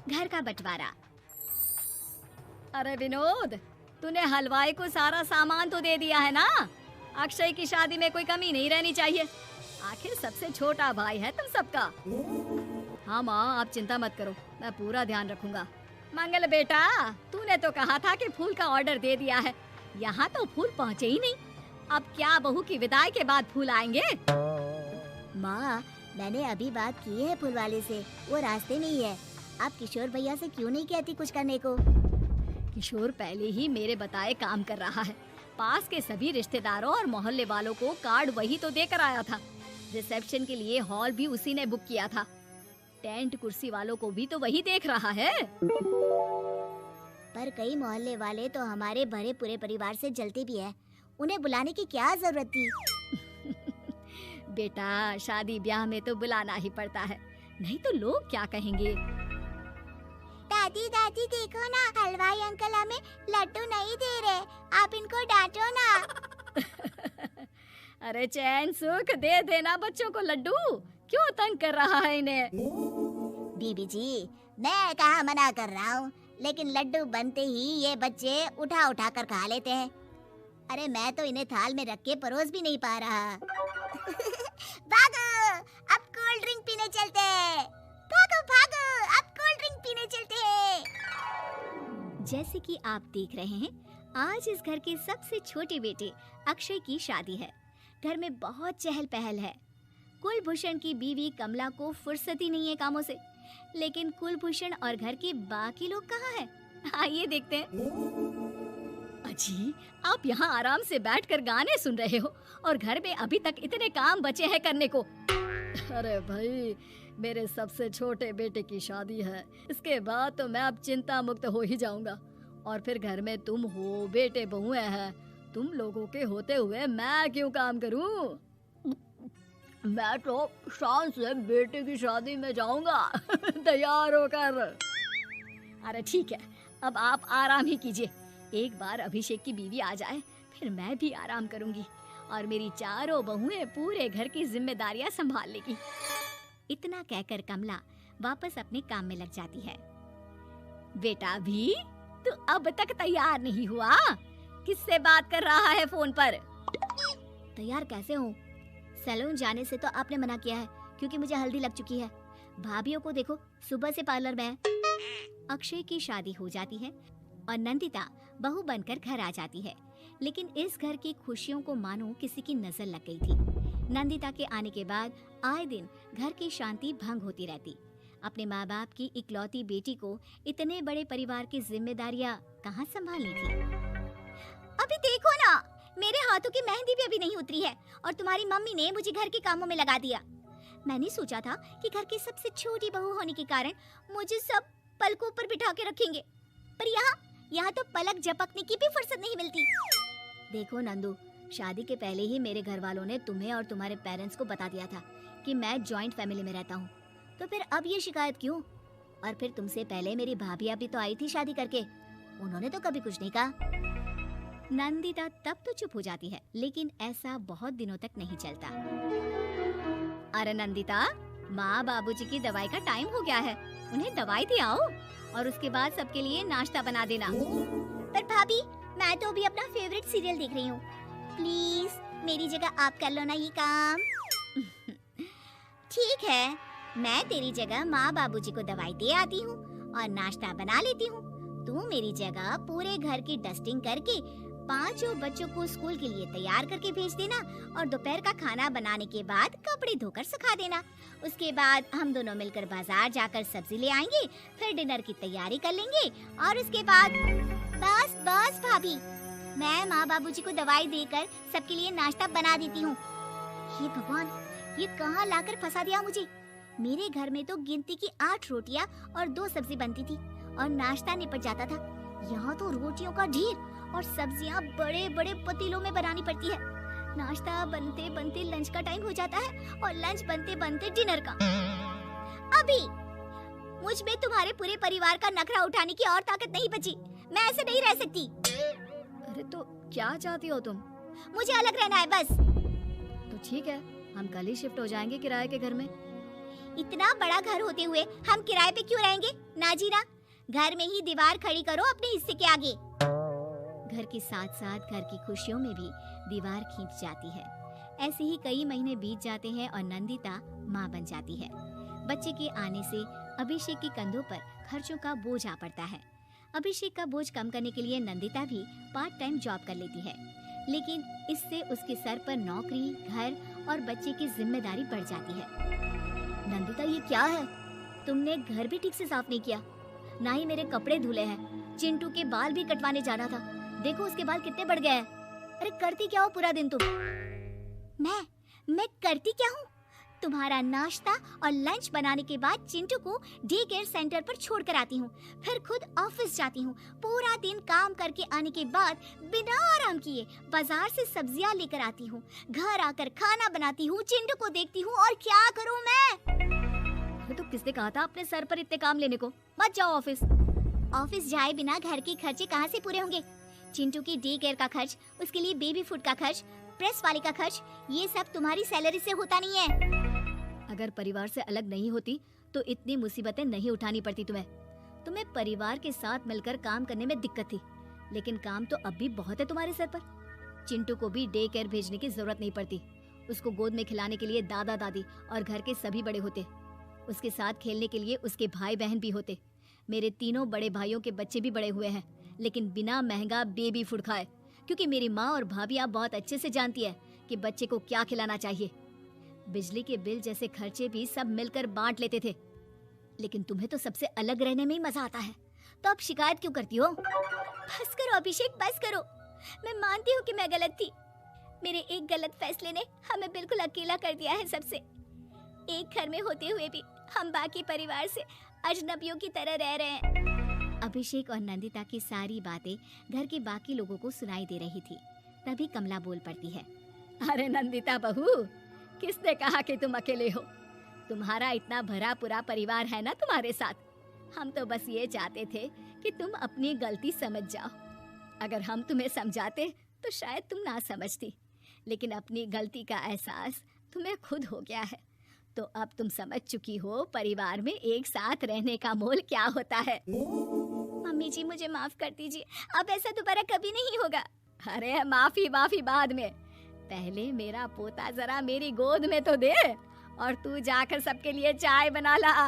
घर का बंटवारा। अरे विनोद, तूने हलवाई को सारा सामान तो दे दिया है ना? अक्षय की शादी में कोई कमी नहीं रहनी चाहिए। आखिर सबसे छोटा भाई है तुम सबका। हाँ माँ, आप चिंता मत करो, मैं पूरा ध्यान रखूंगा। मंगल बेटा, तूने तो कहा था कि फूल का ऑर्डर दे दिया है, यहाँ तो फूल पहुँचे ही नहीं। अब क्या बहू की विदाई के बाद फूल आएंगे? माँ, मैंने अभी बात की है फूल वाले से, वो रास्ते में ही है। आप किशोर भैया से क्यों नहीं कहती कुछ करने को? किशोर पहले ही मेरे बताए काम कर रहा है। पास के सभी रिश्तेदारों और मोहल्ले वालों को कार्ड वही तो देकर आया था। रिसेप्शन के लिए हॉल भी उसी ने बुक किया था। टेंट कुर्सी वालों को भी तो वही देख रहा है। पर कई मोहल्ले वाले तो हमारे भरे पूरे परिवार से जलते भी है, उन्हें बुलाने की क्या जरूरत थी? बेटा, शादी ब्याह में तो बुलाना ही पड़ता है, नहीं तो लोग क्या कहेंगे। दादी दादी देखो ना, हलवाई अंकल हमें लड्डू नहीं दे रहे, आप इनको डांटो ना। अरे चैन सुख दे देना बच्चों को लड्डू, क्यों तंग कर रहा है इन्हें? बीबी जी, मैं कहाँ मना कर रहा हूँ, लेकिन लड्डू बनते ही ये बच्चे उठा उठा कर खा लेते हैं। अरे मैं तो इन्हें थाल में रख के परोस भी नहीं पा रहा। भागो, अब कोल्ड ड्रिंक पीने चलते हैं। भागो भागो, अब कोल्ड ड्रिंक पीने चलते हैं। जैसे कि आप देख रहे हैं, आज इस घर के सबसे छोटे बेटे अक्षय की शादी है। घर में बहुत चहल पहल है। कुलभूषण की बीवी कमला को फुर्सत ही नहीं है कामों से, लेकिन कुलभूषण और घर के बाकी लोग कहाँ हैं? आइए देखते हैं। अजी, आप यहाँ आराम से बैठकर गाने सुन रहे हो और घर में अभी तक इतने काम बचे हैं करने को। अरे भाई, मेरे सबसे छोटे बेटे की शादी है, इसके बाद तो मैं अब चिंता मुक्त हो ही जाऊंगा। और फिर घर में तुम हो, बेटे बहुएं हैं, तुम लोगों के होते हुए मैं क्यों काम करूं? मैं तो शान से बेटे की शादी में जाऊंगा तैयार होकर। अरे ठीक है, अब आप आराम ही कीजिए। एक बार अभिषेक की बीवी आ जाए, फिर मैं भी आराम करूंगी और मेरी चारों बहुएं पूरे घर की जिम्मेदारियां संभाल लेगी। इतना कहकर कमला वापस अपने काम में लग जाती है। बेटा भी, तू अब तक तैयार नहीं हुआ? किससे बात कर रहा है फोन पर? तैयार कैसे हूँ? सैलून जाने से तो आपने मना किया है, क्योंकि मुझे हल्दी लग चुकी है। भाभीयों को देखो, सुबह से पार्लर में है। अक्षय की शादी हो जाती है और नंदिता बहू बनकर घर आ जाती है, लेकिन इस घर की खुशियों को मानो किसी की नजर लग गई थी। नंदिता के आने के बाद आए दिन घर की शांति भंग होती रहती। अपने माँ बाप की इकलौती बेटी को इतने बड़े परिवार की जिम्मेदारियाँ कहाँ संभालनी थी? अभी देखो ना, मेरे हाथों की मेहंदी भी अभी नहीं उतरी है और तुम्हारी मम्मी ने मुझे घर के कामों में लगा दिया। मैंने सोचा था कि घर की सबसे छोटी बहू होने के कारण मुझे सब पलकों पर बिठा के रखेंगे, पर यहाँ तो पलक झपकने की भी फुर्सत नहीं मिलती। देखो नंदू, शादी के पहले ही मेरे घर वालों ने तुम्हें और तुम्हारे पेरेंट्स को बता दिया था कि मैं जॉइंट फैमिली में रहता हूँ, तो फिर अब ये शिकायत क्यों? और फिर तुमसे पहले मेरी भाभी भी तो आई थी शादी करके, उन्होंने तो कभी कुछ नहीं कहा। नंदिता तब तो चुप हो जाती है, लेकिन ऐसा बहुत दिनों तक नहीं चलता। अरे नंदिता, माँ बाबूजी की दवाई का टाइम हो गया है, उन्हें दवाई दे आओ और उसके बाद सबके लिए नाश्ता बना देना। पर भाभी, मैं तो अभी अपना फेवरेट सीरियल देख रही हूँ, प्लीज मेरी जगह आप कर लो ना ये काम। ठीक है, मैं तेरी जगह माँ बाबूजी को दवाई दे आती हूँ और नाश्ता बना लेती हूँ। तू मेरी जगह पूरे घर की डस्टिंग करके पांचों बच्चों को स्कूल के लिए तैयार करके भेज देना और दोपहर का खाना बनाने के बाद कपड़े धोकर सुखा देना। उसके बाद हम दोनों मिलकर बाजार जाकर सब्जी ले आएंगे, फिर डिनर की तैयारी कर लेंगे और उसके बाद बस बस भाभी, मैं माँ बाबूजी को दवाई देकर सबके लिए नाश्ता बना देती हूँ। हे भगवान, ये कहाँ लाकर फंसा दिया मुझे। मेरे घर में तो गिनती की 8 रोटियाँ और 2 सब्जी बनती थी और नाश्ता निपट जाता था। यहाँ तो रोटियों का ढेर और सब्जियाँ बड़े बड़े पतीलों में बनानी पड़ती है। नाश्ता बनते बनते लंच का टाइम हो जाता है और लंच बनते बनते डिनर का। अभी मुझ में तुम्हारे पूरे परिवार का नखरा उठाने की और ताकत नहीं बची। मैं ऐसे नहीं रह सकती। अरे तो क्या चाहती हो तुम? मुझे अलग रहना है बस। तो ठीक है, हम कल ही शिफ्ट हो जाएंगे किराए के घर में। इतना बड़ा घर होते हुए हम किराए पे क्यों रहेंगे? ना जी ना, घर में ही दीवार खड़ी करो अपने हिस्से के आगे। घर के साथ साथ घर की खुशियों में भी दीवार खींच जाती है। ऐसे ही कई महीने बीत जाते हैं और नंदिता माँ बन जाती है। बच्चे के आने से अभिषेक के कंधों पर खर्चों का बोझ आ पड़ता है। अभिषेक का बोझ कम करने के लिए नंदिता भी पार्ट टाइम जॉब कर लेती है, लेकिन इससे उसके सर पर नौकरी, घर और बच्चे की जिम्मेदारी बढ़ जाती है। नंदिता, ये क्या है? तुमने घर भी ठीक से साफ नहीं किया, ना ही मेरे कपड़े धुले हैं। चिंटू के बाल भी कटवाने जाना था, देखो उसके बाल कितने बढ़ गए हैं। अरे करती क्या हो पूरा दिन तुम? मैं करती क्या हूँ? तुम्हारा नाश्ता और लंच बनाने के बाद चिंटू को डे केयर सेंटर पर छोड़ कर आती हूँ, फिर खुद ऑफिस जाती हूँ। पूरा दिन काम करके आने के बाद बिना आराम किए बाजार से सब्जियाँ लेकर आती हूँ, घर आकर खाना बनाती हूँ, चिंटू को देखती हूँ, और क्या करूँ मैं? तो किसने कहा था अपने सर पर इतने काम लेने को? मत जाओ ऑफिस। ऑफिस जाए बिना घर के खर्चे कहाँ से पूरे होंगे? चिंटू की डे केयर का खर्च, उसके लिए बेबी फूड का खर्च, प्रेस वाले का खर्च, ये सब तुम्हारी सैलरी से होता नहीं है। अगर परिवार से अलग नहीं होती तो इतनी मुसीबतें नहीं उठानी पड़ती तुम्हें परिवार के साथ मिलकर काम करने में दिक्कत थी, लेकिन काम तो अब भी बहुत है तुम्हारे सर पर। चिंटू को भी डे केयर भेजने की जरूरत नहीं पड़ती, उसको गोद में खिलाने के लिए दादा दादी और घर के सभी बड़े होते, उसके साथ खेलने के लिए उसके भाई बहन भी होते। मेरे तीनों बड़े भाइयों के बच्चे भी बड़े हुए हैं, लेकिन बिना महंगा बेबी फूड खाए, क्योंकि मेरी माँ और भाभी आप बहुत अच्छे से जानती है कि बच्चे को क्या खिलाना चाहिए। बिजली के बिल जैसे खर्चे भी सब मिलकर बांट लेते थे, लेकिन तुम्हें तो सबसे अलग रहने में ही मजा आता है, तो अब शिकायत क्यों करती हो? बस करो अभिषेक, बस करो। मैं मानती हूँ कि मैं गलत थी। मेरे एक गलत फैसले ने हमें बिल्कुल अकेला कर दिया है सबसे। एक घर में होते हुए भी हम बाकी परिवार से अजनबियों की तरह रह रहे हैं। अभिषेक और नंदिता की सारी बातें घर के बाकी लोगों को सुनाई दे रही थी। तभी कमला बोल पड़ती है, अरे नंदिता बहू, किसने कहा कि तुम अकेले हो? तुम्हारा इतना भरा पूरा परिवार है ना तुम्हारे साथ। हम तो बस ये चाहते थे कि तुम अपनी गलती समझ जाओ। अगर हम तुम्हें समझाते तो शायद तुम ना समझती, लेकिन अपनी गलती का एहसास तुम्हें खुद हो गया है, तो अब तुम समझ चुकी हो परिवार में एक साथ रहने का मोल क्या होता है। मम्मी जी, मुझे माफ कर दीजिए, अब ऐसा दोबारा कभी नहीं होगा। अरे माफी बाद में, पहले मेरा पोता जरा मेरी गोद में तो दे, और तू जाकर सबके लिए चाय बना ला।